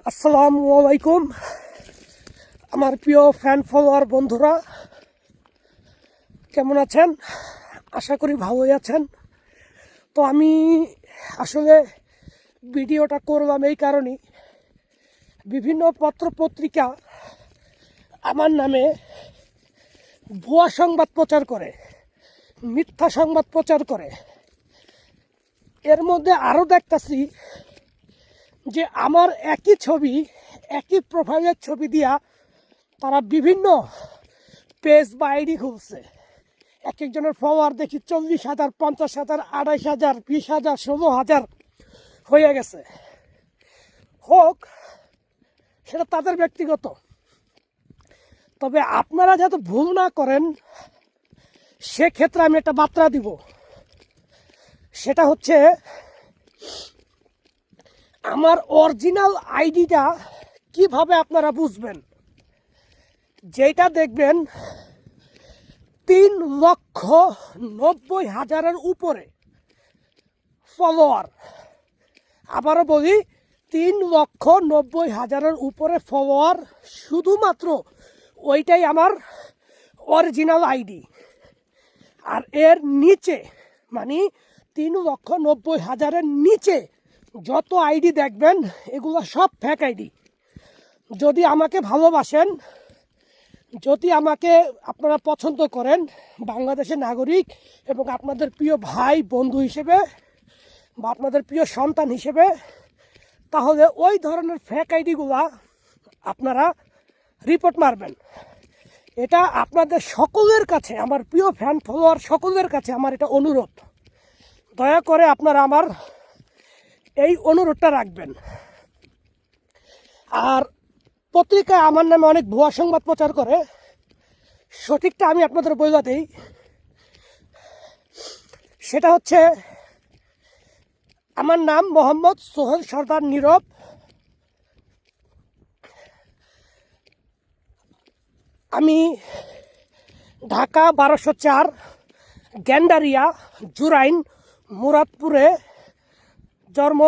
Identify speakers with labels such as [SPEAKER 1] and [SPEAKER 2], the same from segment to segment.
[SPEAKER 1] আসসালামু আলাইকুম আমার প্রিয় ফ্যান ফলোয়ার বন্ধুরা, কেমন আছেন? আশা করি ভালোই আছেন। তো আমি আসলে ভিডিওটা করলাম এই কারণেই, বিভিন্ন পত্রপত্রিকা আমার নামে ভুয়া সংবাদ প্রচার করে, মিথ্যা সংবাদ প্রচার করে। এর মধ্যে আরও দেখতেছি যে আমার একই ছবি, একই প্রোফাইলের ছবি দিয়া তারা বিভিন্ন পেজ বা আইডি খুলছে। এক একজনের ফলোয়ার দেখি 40,000, 50,000, 28,000, 20,000, 16,000 হয়ে গেছে। হোক, সেটা তাদের ব্যক্তিগত। তবে আপনারা যাতে ভুল না করেন সেক্ষেত্রে আমি একটা বার্তা দিব। সেটা হচ্ছে, আমার অরিজিনাল আইডিটা কিভাবে আপনারা বুঝবেন? যেটা দেখবেন 3,90,000-এর উপরে ফলোয়ার। আবারও বলি, 3,90,000-এর উপরে ফলোয়ার, শুধুমাত্র ওইটাই আমার অরিজিনাল আইডি। আর এর নিচে, মানে 3,90,000-এর নিচে যত আইডি দেখবেন এগুলো সব ফেক আইডি। যদি আমাকে ভালোবাসেন, যদি আমাকে আপনারা পছন্দ করেন বাংলাদেশের নাগরিক এবং আপনাদের প্রিয় ভাই বন্ধু হিসেবে বা আপনাদের প্রিয় সন্তান হিসেবে, তাহলে ওই ধরনের ফেক আইডিগুলা আপনারা রিপোর্ট মারবেন। এটা আপনাদের সকলের কাছে, আমার প্রিয় ফ্যান ফলোয়ার সকলের কাছে আমার এটা অনুরোধ। দয়া করে আপনারা আমার এই অনুরোধটা রাখবেন। আর পত্রিকায় আমার নামে অনেক ভুয়া সংবাদ প্রচার করে, সঠিকটা আমি আপনাদের বলে দিই। সেটা হচ্ছে, আমার নাম মোহাম্মদ সোহেল সর্দার নীরব। আমি ঢাকা 1204 গ্যান্ডারিয়া জুরাইন মুরাদপুরে জন্ম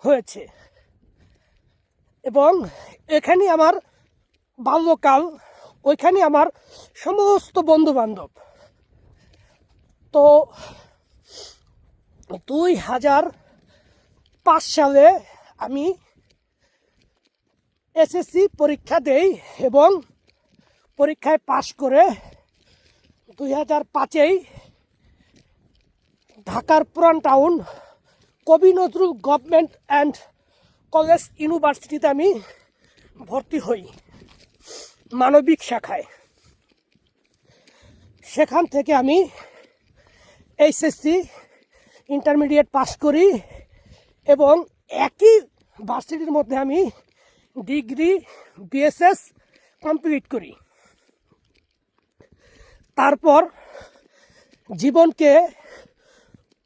[SPEAKER 1] হয়েছে এবং এখানে আমার বাল্যকাল, ওইখানে আমার সমস্ত বন্ধু বান্ধব। তো 2005 সালে আমি এসএসসি পরীক্ষা দেই এবং পরীক্ষায় পাশ করে 2005-এই ঢাকার পুরান টাউন কবি নজরুল গভর্নমেন্ট অ্যান্ড কলেজ ইউনিভার্সিটিতে আমি ভর্তি হই মানবিক শাখায়। সেখান থেকে আমি এইচএসসি ইন্টারমিডিয়েট পাস করি এবং একই ভার্সিটির মধ্যে আমি ডিগ্রি বিএসএস কমপ্লিট করি। তারপর জীবনকে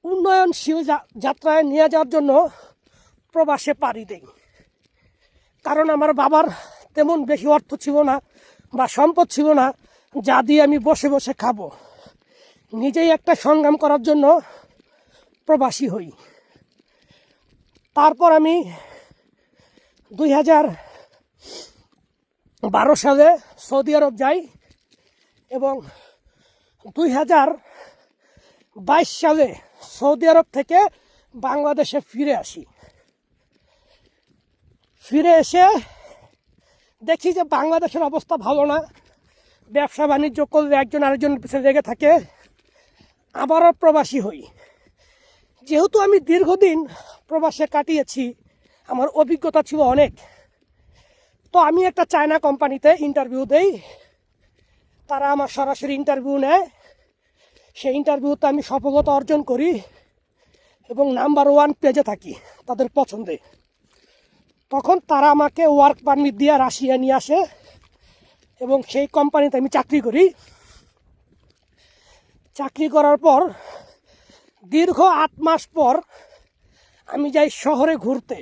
[SPEAKER 1] উন্নয়নশীল যাত্রায় নিয়ে যাওয়ার জন্য প্রবাসে পাড়ি দেই। কারণ আমার বাবার তেমন বেশি অর্থ ছিল না বা সম্পদ ছিল না যা দিয়ে আমি বসে বসে খাবো। নিজেই একটা সংগ্রাম করার জন্য প্রবাসী হই। তারপর আমি 2012 সালে সৌদি আরব যাই এবং 2022 সালে সৌদি আরব থেকে বাংলাদেশে ফিরে আসি। ফিরে এসে দেখি যে বাংলাদেশের অবস্থা ভালো না। ব্যবসা বাণিজ্য করলে একজন আরেকজনের পিছনে লেগে থাকে। আবারও প্রবাসী হই। যেহেতু আমি দীর্ঘদিন প্রবাসে কাটিয়েছি, আমার অভিজ্ঞতা ছিল অনেক। তো আমি একটা চায়না কোম্পানিতে ইন্টারভিউ দেই। তারা আমার সরাসরি ইন্টারভিউ নেয়। সেই ইন্টারভিউতে আমি সফলতা অর্জন করি এবং নাম্বার 1 পেজে থাকি তাদের পছন্দে। তখন তারা আমাকে ওয়ার্ক পারমিট দিয়ে রাশিয়া নিয়ে আসে এবং সেই কোম্পানিতে আমি চাকরি করি। চাকরি করার পর দীর্ঘ 8 মাস পর আমি যাই শহরে ঘুরতে।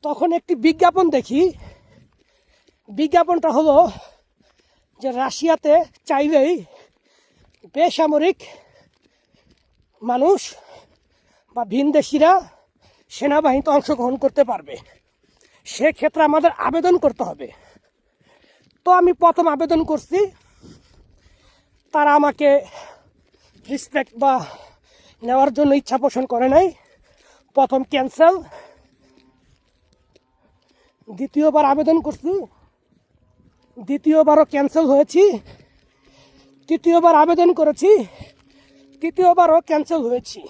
[SPEAKER 1] তখন একটি বিজ্ঞাপন দেখি। বিজ্ঞাপনটা হলো যে রাশিয়াতে চাইলেই বেসামরিক মানুষ বা ভিনদেশিরা সেনাবাহিনীতে অংশগ্রহণ করতে পারবে। সেক্ষেত্রে আমাদের আবেদন করতে হবে। তো আমি প্রথম আবেদন করছি, তারা আমাকে রেসপেক্ট বা নেওয়ার জন্য ইচ্ছা পোষণ করে নাই। প্রথম ক্যান্সেল, দ্বিতীয়বার আবেদন করছি, দ্বিতীয়বারও ক্যান্সেল হয়েছি, তৃতীয়বার আবেদন করেছি, তৃতীয়বারও ক্যান্সেল হয়েছি।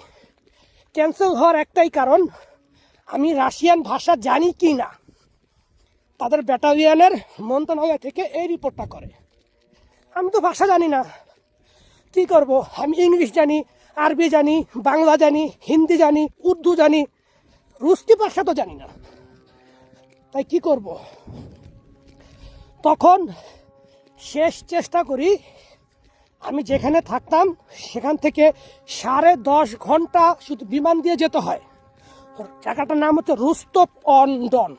[SPEAKER 1] ক্যান্সেল হওয়ার একটাই কারণ, আমি রাশিয়ান ভাষা জানি কি না। তাদের ব্যাটালিয়নের মন্ত্রণালয় থেকে এই রিপোর্টটা করে। আমি তো ভাষা জানি না, কি করব? আমি ইংলিশ জানি, আরবি জানি, বাংলা জানি, হিন্দি জানি, উর্দু জানি, রুস্তি ভাষা তো জানি না, তাই কি করব? তখন শেষ চেষ্টা করি, আমি যেখানে থাকতাম সেখান থেকে 10.5 ঘন্টা শুধু বিমান দিয়ে যেতে হয়। জায়গাটার নাম হচ্ছে রোস্তভ অন ডন।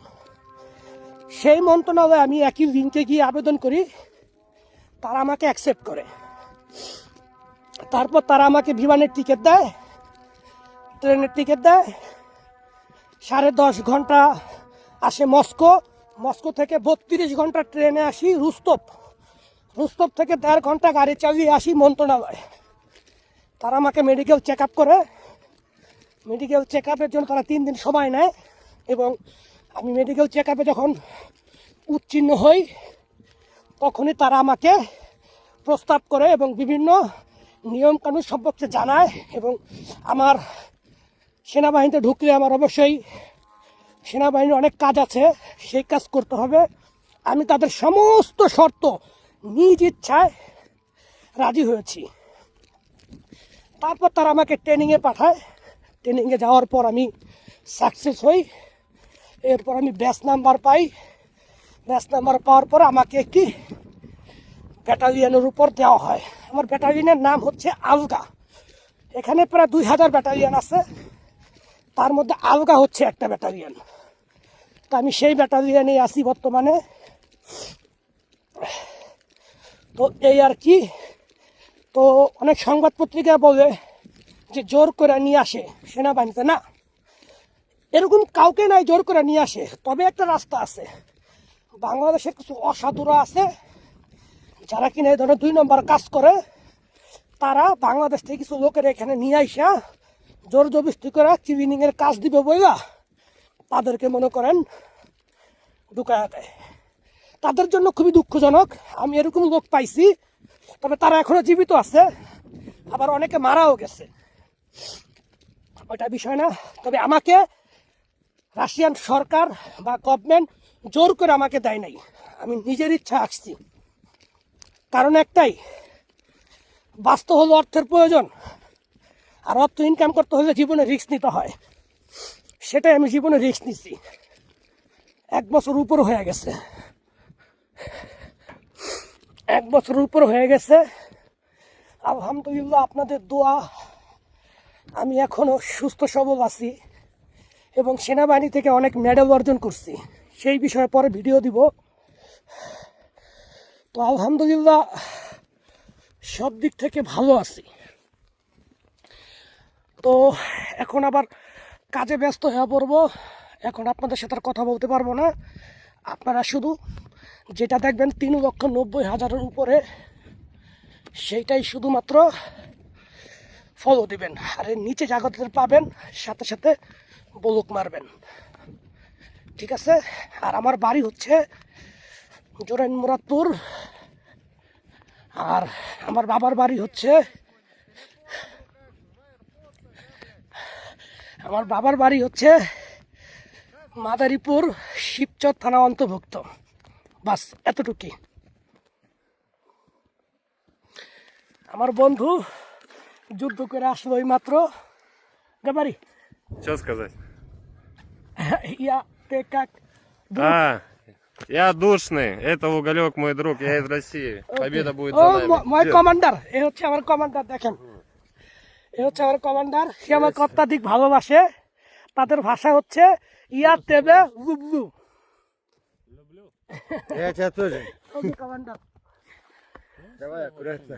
[SPEAKER 1] সেই মন্ত্রণালয়ে আমি একই লিঙ্কে গিয়ে আবেদন করি, তারা আমাকে অ্যাকসেপ্ট করে। তারপর তারা আমাকে বিমানের টিকিট দেয়, ট্রেনের টিকিট দেয়, 10.5 ঘন্টা আসে মস্কো, মস্কো থেকে 32 ঘন্টা ট্রেনে আসি রোস্তভ, রোস্তভ থেকে 1.5 ঘন্টা গাড়ি চালিয়ে আসি মন্ত্রণালয়। তারা আমাকে মেডিকেল চেক আপ করে, মেডিকেল চেক আপের জন্য তারা 3 দিন সময় নেয়, এবং আমি মেডিকেল চেক আপে যখন উত্তীর্ণ হই তখনই তারা আমাকে প্রস্তাব করে এবং বিভিন্ন নিয়মকানুন সম্পর্কে জানায়। এবং আমার সেনাবাহিনীতে ঢুকলে আমার অবশ্যই সেনাবাহিনীর অনেক কাজ আছে, সেই কাজ করতে হবে। আমি তাদের সমস্ত শর্ত নিজ ইচ্ছায় রাজি হয়েছি। তারপর তারা আমাকে ট্রেনিংয়ে পাঠায়। ট্রেনিংয়ে যাওয়ার পর আমি সাকসেস হই। এরপর আমি ব্যাচ নাম্বার পাই। ব্যাচ নাম্বার পাওয়ার পর আমাকে একটি ব্যাটালিয়নের উপর দেওয়া হয়। আমার ব্যাটালিয়নের নাম হচ্ছে আলগা। এখানে প্রায় 2000 ব্যাটালিয়ন আছে, তার মধ্যে আলগা হচ্ছে একটা ব্যাটালিয়ন। তো আমি সেই ব্যাটালিয়নে আছি বর্তমানে। তো এই আর কি। তো অনেক সংবাদ পত্রিকা বলে যে জোর করে নিয়ে আসে সেনাবাহিনীতে, না, এরকম কাউকে নাই জোর করে নিয়ে আসে। তবে একটা রাস্তা আছে, বাংলাদেশের কিছু অসাধুরা আছে যারা কিনা এই ধরনের 2 নম্বর কাজ করে। তারা বাংলাদেশ থেকে কিছু লোকের এখানে নিয়ে আসা জোর জবরদস্তি করে ক্লিনিংয়ের কাজ দিবে বইলা তাদেরকে মনে করেন ঢুকায়া দেয়। তাদের জন্য খুবই দুঃখজনক। আমি এরকম লোক পাইছি, তবে তারা এখনো জীবিত আছে, আবার অনেকে মারাও গেছে, ওইটা বিষয় না। তবে আমাকে রাশিয়ান সরকার বা গভর্নমেন্ট জোর করে আমাকে দেয় নাই, আমি নিজের ইচ্ছা আসছি। কারণ একটাই, বাস্তব হলো অর্থের প্রয়োজন, আর অর্থ ইনকাম করতে হলে জীবনে রিস্ক নিতে হয়। সেটাই আমি জীবনে রিস্ক নিচ্ছি। 1 বছর উপর হয়ে গেছে, 1 বছর উপর হয়ে গেছে। আলহামদুলিল্লাহ, আপনাদের দোয়া আমি এখনো সুস্থ সবল আছি এবং সেনাবাহিনী থেকে অনেক মেডেল অর্জন করছি, সেই বিষয়ে পরে ভিডিও দিব। তো আলহামদুলিল্লাহ সব দিক থেকে ভালো আছি। তো এখন আবার কাজে ব্যস্ত হয়ে পড়বো। এখন আপনাদের সাথে আর কথা বলতে পারবো না। আপনারা শুধু যেটা দেখবেন 3,90,000 উপরে, সেইটাই শুধুমাত্র ফলো দিবেন। আর এর নিচে জাগতের পাবেন, সাথে সাথে বলুক মারবেন, ঠিক আছে? আর আমার বাড়ি হচ্ছে জোরাইন মুরাদপুর, আর আমার বাবার বাড়ি হচ্ছে মাদারীপুর, শিবচর থানা অন্তর্ভুক্ত। বাস এতটুকুই। আমার বন্ধু যুদ্ধ করে আসলো এই মাত্র। গাবারি
[SPEAKER 2] Что сказать?
[SPEAKER 1] ইয়া তে কাক
[SPEAKER 2] Я душный, это Уголек, мой друг, я из России. Победа будет
[SPEAKER 1] ও
[SPEAKER 2] за нами.
[SPEAKER 1] মই কমান্ডার, এ হচ্ছে আমার কমান্ডার। দেখেন, এ হচ্ছে আমার কমান্ডার। সে আমাকে অত্যাধিক ভালোবাসে। তাদের ভাষা হচ্ছে ইয়া তেবে লুবলু।
[SPEAKER 2] Я тебя тоже.
[SPEAKER 1] কমান্ডার
[SPEAKER 2] Давай, аккуратно.